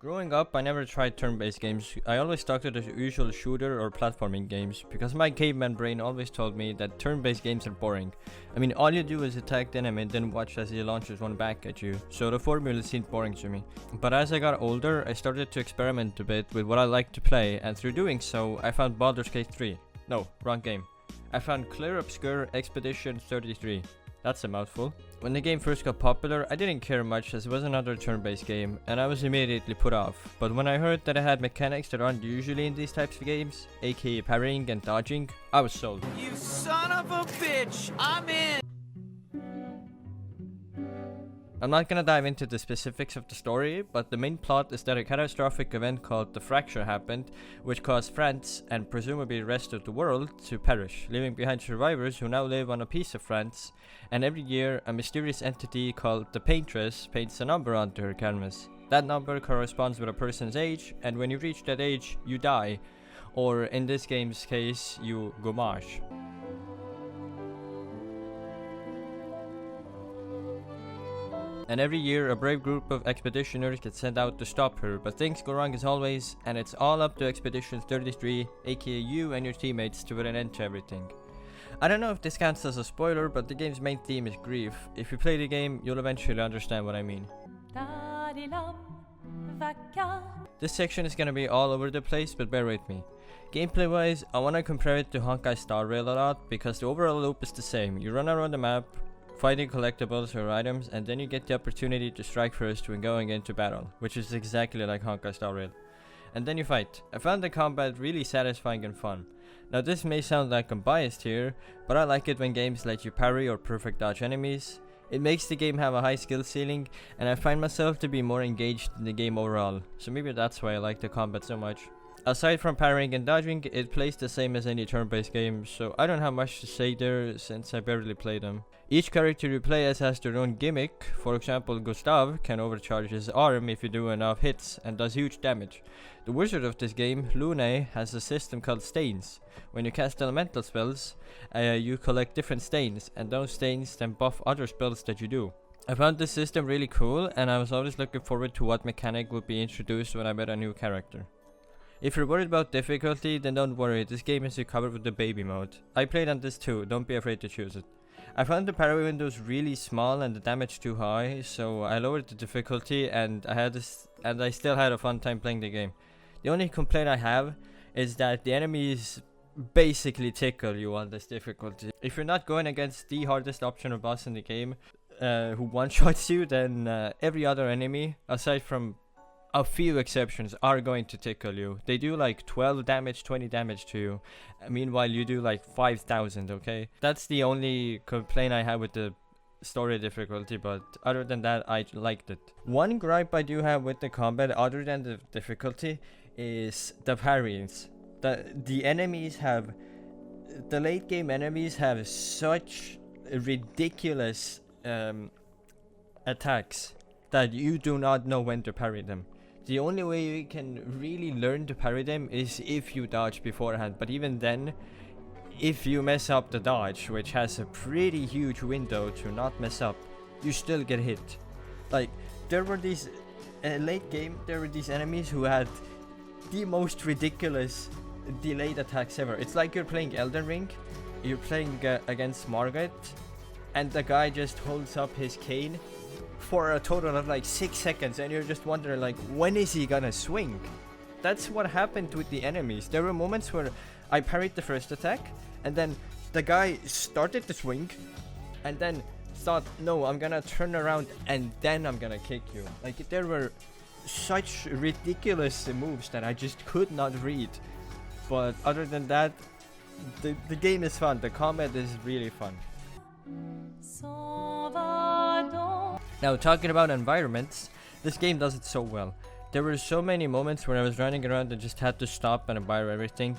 Growing up, I never tried turn-based games. I always stuck to the usual shooter or platforming games, because my caveman brain always told me that turn-based games are boring. I mean, all you do is attack the enemy and then watch as he launches one back at you, so the formula seemed boring to me. But as I got older, I started to experiment a bit with what I like to play, and through doing so, I found Baldur's Gate 3. No, wrong game. I found Clair, Obscur Expedition 33. That's a mouthful. When the game first got popular, I didn't care much as it was another turn-based game, and I was immediately put off. But when I heard that it had mechanics that aren't usually in these types of games, aka parrying and dodging, I was sold. You son of a bitch! I'm in! I'm not gonna dive into the specifics of the story, but the main plot is that a catastrophic event called the Fracture happened, which caused France, and presumably the rest of the world, to perish, leaving behind survivors who now live on a piece of France, and every year a mysterious entity called the Paintress paints a number onto her canvas. That number corresponds with a person's age, and when you reach that age, you die, or in this game's case, you gommage. And every year a brave group of expeditioners get sent out to stop her, but things go wrong as always, and it's all up to Expedition 33, aka you and your teammates, to put an end to everything. I don't know if this counts as a spoiler, but the game's main theme is grief. If you play the game, you'll eventually understand what I mean. This section is gonna be all over the place, but bear with me. Gameplay wise, I wanna compare it to Honkai Star Rail a lot, because the overall loop is the same. You run around the map, fighting collectibles or items, and then you get the opportunity to strike first when going into battle, which is exactly like Honkai Star Rail. And then you fight. I found the combat really satisfying and fun. Now this may sound like I'm biased here, but I like it when games let you parry or perfect dodge enemies. It makes the game have a high skill ceiling, and I find myself to be more engaged in the game overall, so maybe that's why I like the combat so much. Aside from parrying and dodging, it plays the same as any turn-based game, so I don't have much to say there since I barely play them. Each character you play as has their own gimmick. For example, Gustav can overcharge his arm if you do enough hits and does huge damage. The wizard of this game, Lune, has a system called stains. When you cast elemental spells, you collect different stains, and those stains then buff other spells that you do. I found this system really cool, and I was always looking forward to what mechanic would be introduced when I met a new character. If you're worried about difficulty, then don't worry, this game is covered with the baby mode. I played on this too, don't be afraid to choose it. I found the parry windows really small and the damage too high, so I lowered the difficulty, and I still had a fun time playing the game. The only complaint I have is that the enemies basically tickle you on this difficulty. If you're not going against the hardest optional boss in the game, who one-shots you, then every other enemy, aside from a few exceptions, are going to tickle you. They do like 12 damage, 20 damage to you. Meanwhile, you do like 5,000, okay? That's the only complaint I have with the story difficulty, but other than that, I liked it. One gripe I do have with the combat, other than the difficulty, is the parries. The enemies have... The late game enemies have such ridiculous attacks that you do not know when to parry them. The only way you can really learn to parry them is if you dodge beforehand, but even then, if you mess up the dodge, which has a pretty huge window to not mess up, you still get hit. Like, there were these, late game, there were these enemies who had the most ridiculous delayed attacks ever. It's like you're playing Elden Ring, you're playing against Margaret, and the guy just holds up his cane for a total of like 6 seconds, and you're just wondering like, when is he gonna swing? That's what happened with the enemies. There were moments where I parried the first attack, and then the guy started to swing, and then thought, no, I'm gonna turn around and then I'm gonna kick you. Like, there were such ridiculous moves that I just could not read. But other than that, the game is fun. The combat is really fun. Now, talking about environments, this game does it so well. There were so many moments where I was running around and just had to stop and admire everything.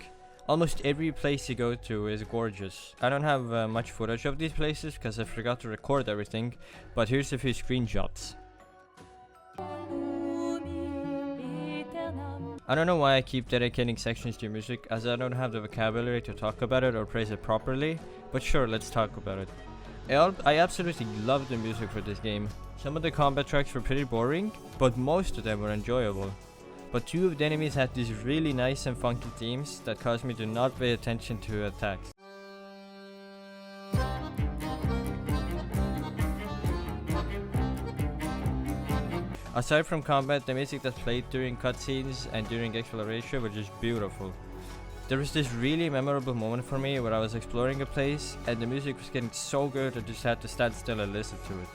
Almost every place you go to is gorgeous. I don't have much footage of these places because I forgot to record everything, but here's a few screenshots. I don't know why I keep dedicating sections to music, as I don't have the vocabulary to talk about it or praise it properly, but sure, let's talk about it. I absolutely love the music for this game. Some of the combat tracks were pretty boring, but most of them were enjoyable. but two of the enemies had these really nice and funky themes that caused me to not pay attention to attacks. Aside from combat, the music that played during cutscenes and during exploration were just beautiful. There was this really memorable moment for me where I was exploring a place and the music was getting so good I just had to stand still and listen to it.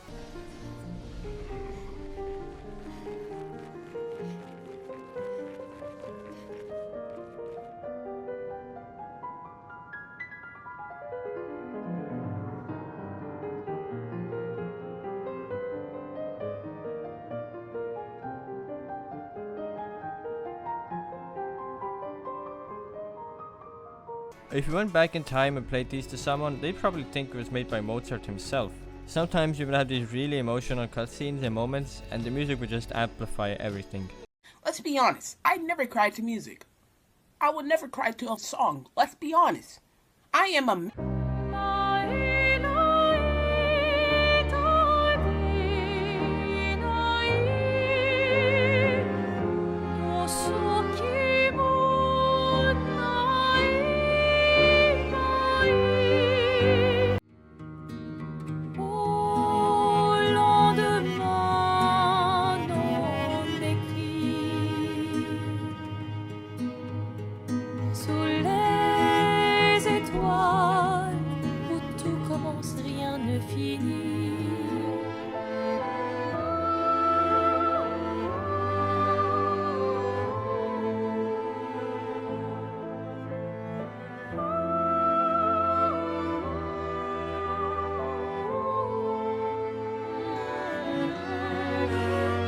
If you went back in time and played these to someone, they'd probably think it was made by Mozart himself. Sometimes you would have these really emotional cutscenes and moments, and the music would just amplify everything. Let's be honest, I never cried to music. I would never cry to a song, let's be honest. I am a...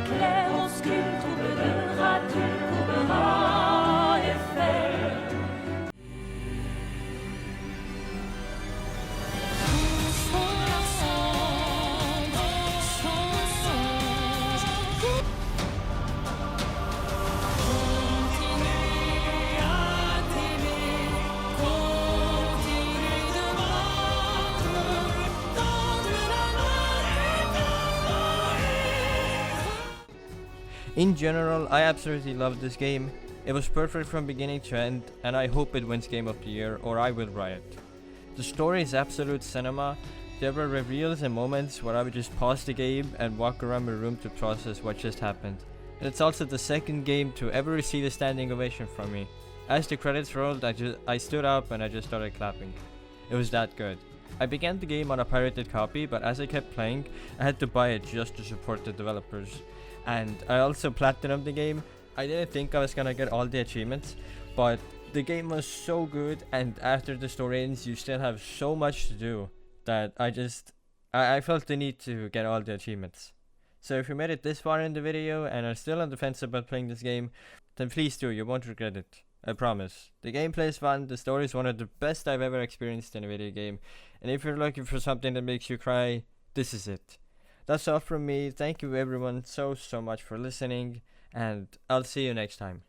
Clair, obscur, trouble de raton, couvrant les faits. In general, I absolutely loved this game. It was perfect from beginning to end, and I hope it wins Game of the Year or I will riot. The story is absolute cinema. There were reveals and moments where I would just pause the game and walk around my room to process what just happened. And it's also the second game to ever receive a standing ovation from me. As the credits rolled, I stood up and I just started clapping. It was that good. I began the game on a pirated copy, but as I kept playing, I had to buy it just to support the developers. And I also platinumed the game. I didn't think I was gonna get all the achievements, but the game was so good, and after the story ends you still have so much to do that I felt the need to get all the achievements. So if you made it this far in the video and are still on the fence about playing this game, then please do, you won't regret it. I promise. The gameplay is fun, the story is one of the best I've ever experienced in a video game, and if you're looking for something that makes you cry, this is it. That's all from me. Thank you everyone so much for listening, and I'll see you next time.